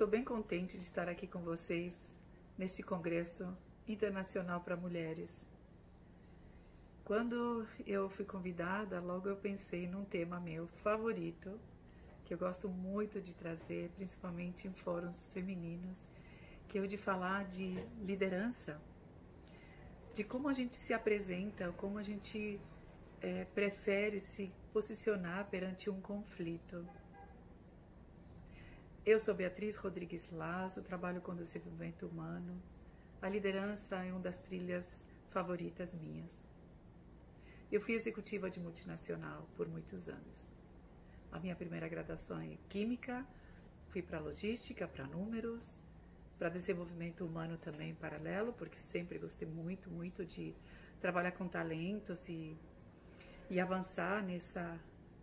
bem contente de estar aqui com vocês neste Congresso Internacional para Mulheres. Quando eu fui convidada, logo eu pensei num tema meu favorito, que eu gosto muito de trazer, principalmente em fóruns femininos, que é o de falar de liderança, de como a gente se apresenta, como a gente prefere se posicionar perante um conflito. Eu sou Beatriz Rodrigues Lazo, trabalho com desenvolvimento humano. A liderança é uma das trilhas favoritas minhas. Eu fui executiva de multinacional por muitos anos. A minha primeira graduação é em Química, fui para Logística, para Números, para Desenvolvimento Humano também em paralelo, porque sempre gostei muito de trabalhar com talentos e avançar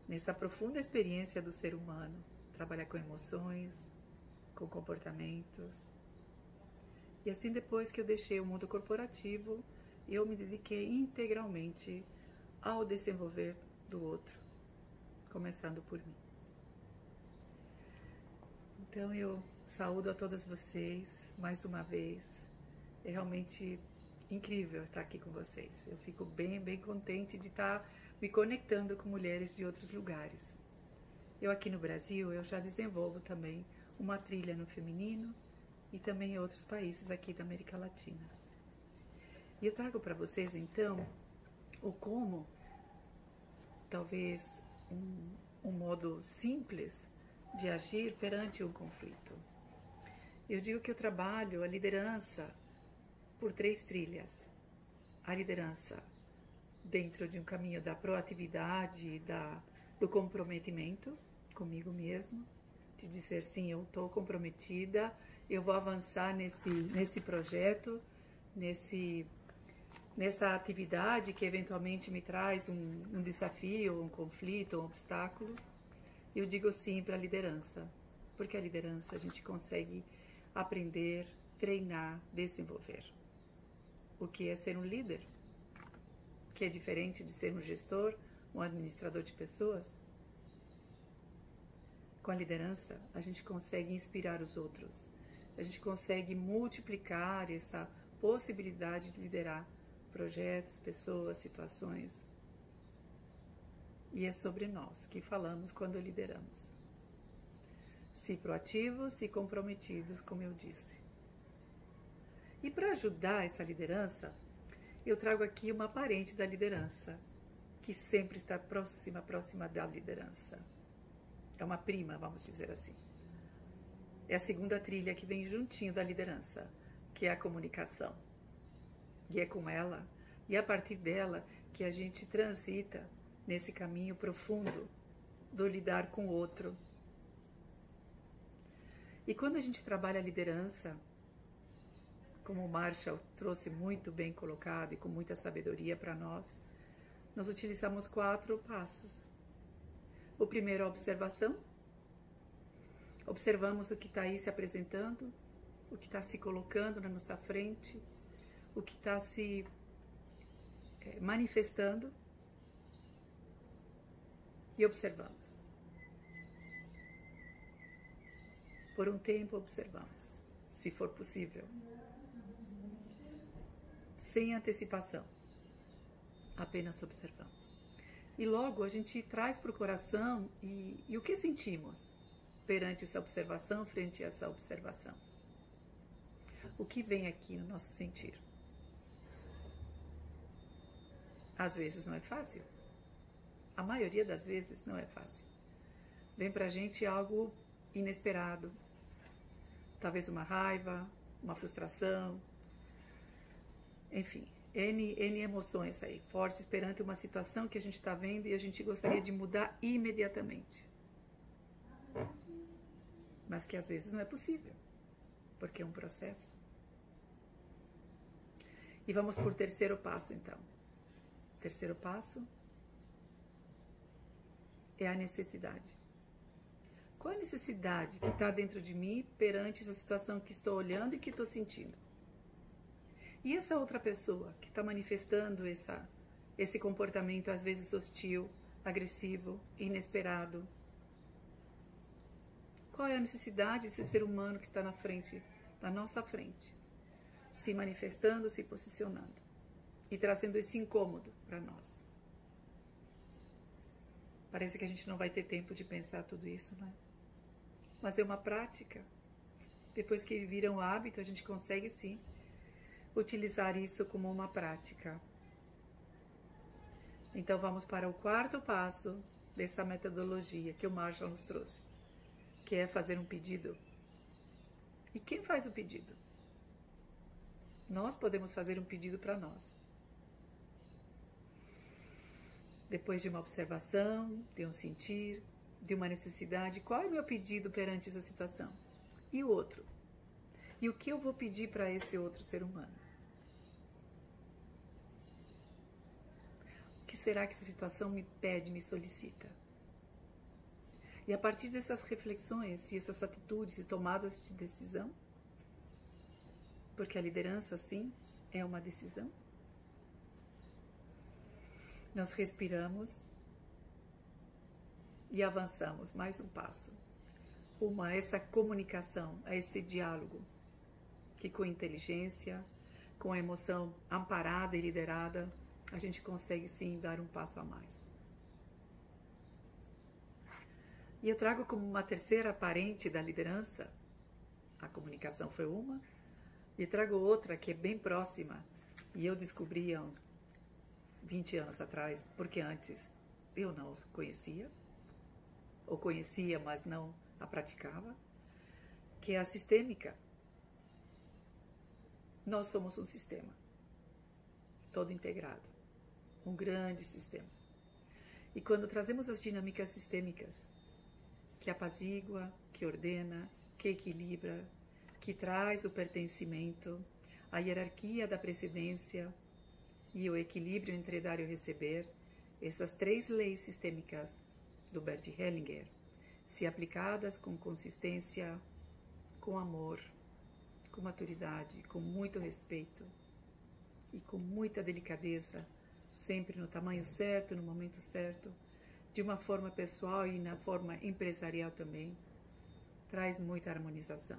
nessa profunda experiência do ser humano. Trabalhar com emoções, com comportamentos. E assim, depois que eu deixei o mundo corporativo, eu me dediquei integralmente ao desenvolver do outro, começando por mim. Então eu saúdo a todas vocês mais uma vez. É realmente incrível estar aqui com vocês. Eu fico bem contente de estar me conectando com mulheres de outros lugares. Eu aqui no Brasil, eu já desenvolvo também uma trilha no feminino e também em outros países aqui da América Latina. E eu trago para vocês então o como, talvez um modo simples de agir perante um conflito. Eu digo que eu trabalho a liderança por 3 trilhas. A liderança dentro de um caminho da proatividade, do comprometimento comigo mesmo, de dizer sim, eu estou comprometida, eu vou avançar nesse projeto, nessa atividade que eventualmente me traz um desafio, um conflito, um obstáculo. Eu digo sim para a liderança, porque a liderança a gente consegue aprender, treinar, desenvolver. O que é ser um líder? Que é diferente de ser um gestor, um administrador de pessoas. Com a liderança, a gente consegue inspirar os outros. A gente consegue multiplicar essa possibilidade de liderar projetos, pessoas, situações. E é sobre nós que falamos quando lideramos. Se proativos, se comprometidos, como eu disse. E para ajudar essa liderança, eu trago aqui uma parente da liderança, que sempre está próxima da liderança. É uma prima, vamos dizer assim. É a segunda trilha que vem juntinho da liderança, que é a comunicação. E é com ela, e a partir dela, que a gente transita nesse caminho profundo do lidar com o outro. E quando a gente trabalha a liderança, como o Marshall trouxe muito bem colocado e com muita sabedoria para nós utilizamos 4 passos. O primeiro é a observação. Observamos o que está aí se apresentando, o que está se colocando na nossa frente, o que está se manifestando, e observamos. Por um tempo observamos, se for possível, sem antecipação, apenas observamos. E logo a gente traz para o coração e o que sentimos perante essa observação, frente a essa observação. O que vem aqui no nosso sentir? Às vezes não é fácil. A maioria das vezes não é fácil. Vem pra gente algo inesperado. Talvez uma raiva, uma frustração. Enfim, N emoções aí, fortes perante uma situação que a gente está vendo e a gente gostaria de mudar imediatamente. Mas que às vezes não é possível, porque é um processo. E vamos por terceiro passo, então. Terceiro passo é a necessidade. Qual a necessidade que está dentro de mim perante essa situação que estou olhando e que estou sentindo? E essa outra pessoa que está manifestando esse comportamento às vezes hostil, agressivo, inesperado, Qual é a necessidade desse ser humano que está na frente, na nossa frente, se manifestando, se posicionando e trazendo esse incômodo para nós? Parece que a gente não vai ter tempo de pensar tudo isso, né? Mas é uma prática. Depois que vira um hábito, a gente consegue sim utilizar isso como uma prática. Então vamos para o quarto passo dessa metodologia que o Marshall nos trouxe, que é fazer um pedido. E quem faz o pedido? Nós podemos fazer um pedido para nós. Depois de uma observação, de um sentir, de uma necessidade, qual é o meu pedido perante essa situação? E o outro? E o que eu vou pedir para esse outro ser humano? O que será que essa situação me pede, me solicita? E a partir dessas reflexões e essas atitudes e tomadas de decisão, porque a liderança, sim, é uma decisão, nós respiramos e avançamos mais um passo rumo a essa comunicação, a esse diálogo, que com inteligência, com a emoção amparada e liderada, a gente consegue sim dar um passo a mais. E eu trago como uma terceira parente da liderança, a comunicação foi uma, e trago outra que é bem próxima, e eu descobri há 20 anos atrás, porque antes eu não conhecia, ou conhecia, mas não a praticava, que é a sistêmica. Nós somos um sistema, todo integrado, um grande sistema. E quando trazemos as dinâmicas sistêmicas, que apazigua, que ordena, que equilibra, que traz o pertencimento, a hierarquia da precedência e o equilíbrio entre dar e receber, essas três leis sistêmicas do Bert Hellinger, se aplicadas com consistência, com amor, com maturidade, com muito respeito e com muita delicadeza, sempre no tamanho certo, no momento certo, de uma forma pessoal e na forma empresarial também, traz muita harmonização.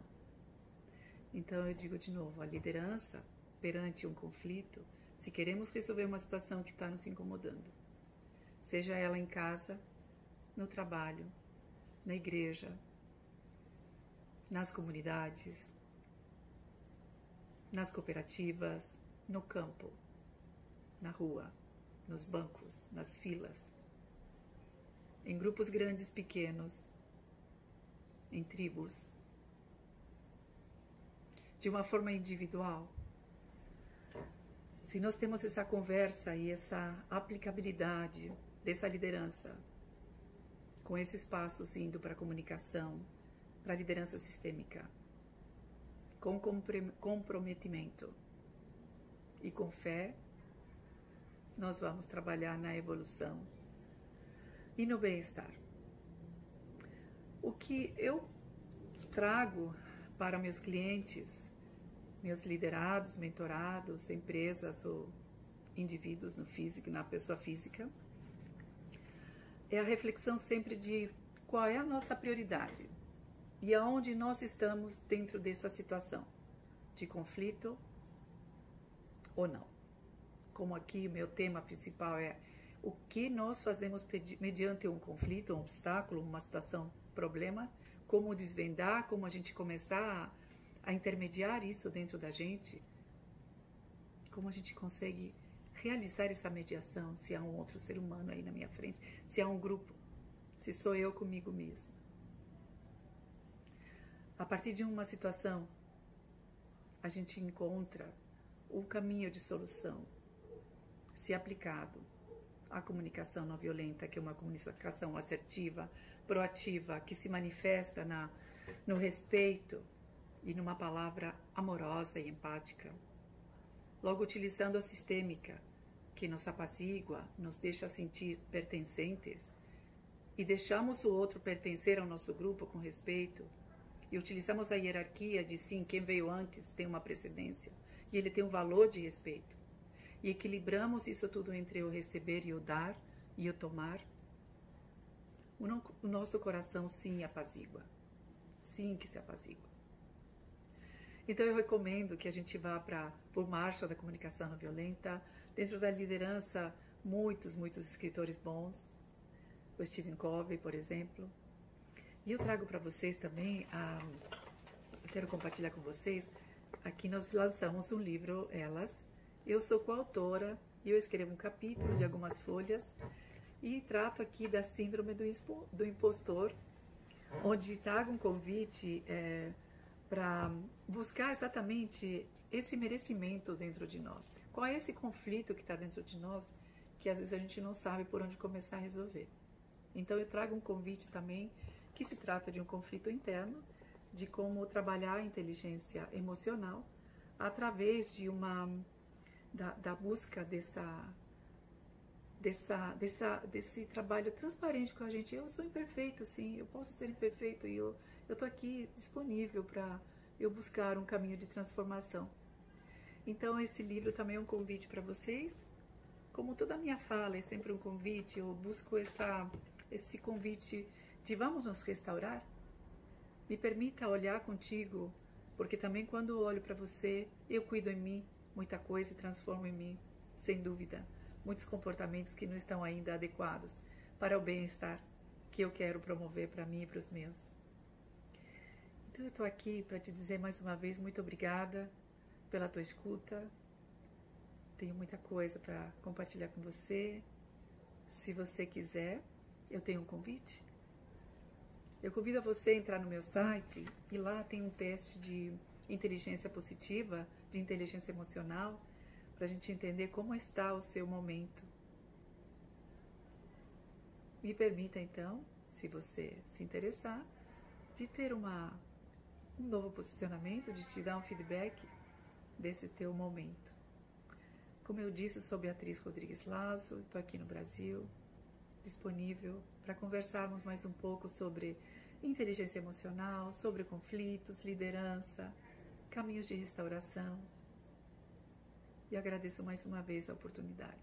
Então eu digo de novo, a liderança perante um conflito, se queremos resolver uma situação que está nos incomodando, seja ela em casa, no trabalho, na igreja, nas comunidades, nas cooperativas, no campo, na rua, nos bancos, nas filas, em grupos grandes, pequenos, em tribos, de uma forma individual. Se nós temos essa conversa e essa aplicabilidade dessa liderança, com esses passos indo para a comunicação, para a liderança sistêmica, com comprometimento e com fé, nós vamos trabalhar na evolução e no bem-estar. O que eu trago para meus clientes, meus liderados, mentorados, empresas ou indivíduos no físico, na pessoa física, é a reflexão sempre de qual é a nossa prioridade e aonde nós estamos dentro dessa situação de conflito ou não. Como aqui o meu tema principal é o que nós fazemos mediante um conflito, um obstáculo, uma situação, problema, como desvendar, como a gente começar a intermediar isso dentro da gente, como a gente consegue realizar essa mediação, se há um outro ser humano aí na minha frente, se há um grupo, se sou eu comigo mesma. A partir de uma situação, a gente encontra o caminho de solução, se aplicado à comunicação não violenta, que é uma comunicação assertiva, proativa, que se manifesta no respeito e numa palavra amorosa e empática. Logo, utilizando a sistêmica, que nos apazigua, nos deixa sentir pertencentes e deixamos o outro pertencer ao nosso grupo com respeito, e utilizamos a hierarquia de sim, quem veio antes tem uma precedência e ele tem um valor de respeito, e equilibramos isso tudo entre o receber e o dar e o tomar, o nosso coração sim apazigua assim que se apazigua. Então eu recomendo que a gente vá por Marcha da Comunicação Não Violenta, dentro da liderança, muitos escritores bons, o Stephen Covey, por exemplo. E eu trago para vocês também, eu quero compartilhar com vocês, aqui nós lançamos um livro, Elas. Eu sou coautora e eu escrevo um capítulo de algumas folhas e trato aqui da síndrome do impostor, onde trago um convite para buscar exatamente esse merecimento dentro de nós. Qual é esse conflito que está dentro de nós que às vezes a gente não sabe por onde começar a resolver? Então eu trago um convite também que se trata de um conflito interno, de como trabalhar a inteligência emocional através de da busca desse trabalho transparente com a gente. Eu sou imperfeito, sim, eu posso ser imperfeito e eu estou aqui disponível para eu buscar um caminho de transformação. Então esse livro também é um convite para vocês. Como toda a minha fala é sempre um convite, eu busco esse convite de vamos nos restaurar. Me permita olhar contigo, porque também quando eu olho para você, eu cuido em mim muita coisa e transformo em mim, sem dúvida, muitos comportamentos que não estão ainda adequados para o bem-estar que eu quero promover para mim e para os meus. Então eu estou aqui para te dizer mais uma vez muito obrigada pela tua escuta. Tenho muita coisa para compartilhar com você. Se você quiser, eu tenho um convite. Eu convido a você a entrar no meu site e lá tem um teste de inteligência positiva, de inteligência emocional, para a gente entender como está o seu momento. Me permita então, se você se interessar, de ter um novo posicionamento, de te dar um feedback desse teu momento. Como eu disse, sou Beatriz Rodrigues Lazo, estou aqui no Brasil, disponível para conversarmos mais um pouco sobre inteligência emocional, sobre conflitos, liderança, caminhos de restauração. E agradeço mais uma vez a oportunidade.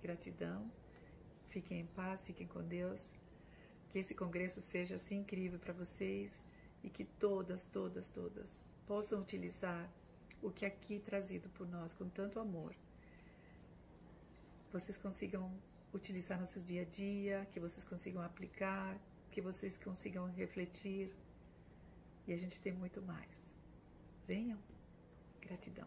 Gratidão, fiquem em paz, fiquem com Deus, que esse congresso seja assim incrível para vocês e que todas possam utilizar o que aqui trazido por nós com tanto amor, vocês consigam utilizar no seu dia a dia, que vocês consigam aplicar, que vocês consigam refletir e a gente tem muito mais. Venham. Gratidão.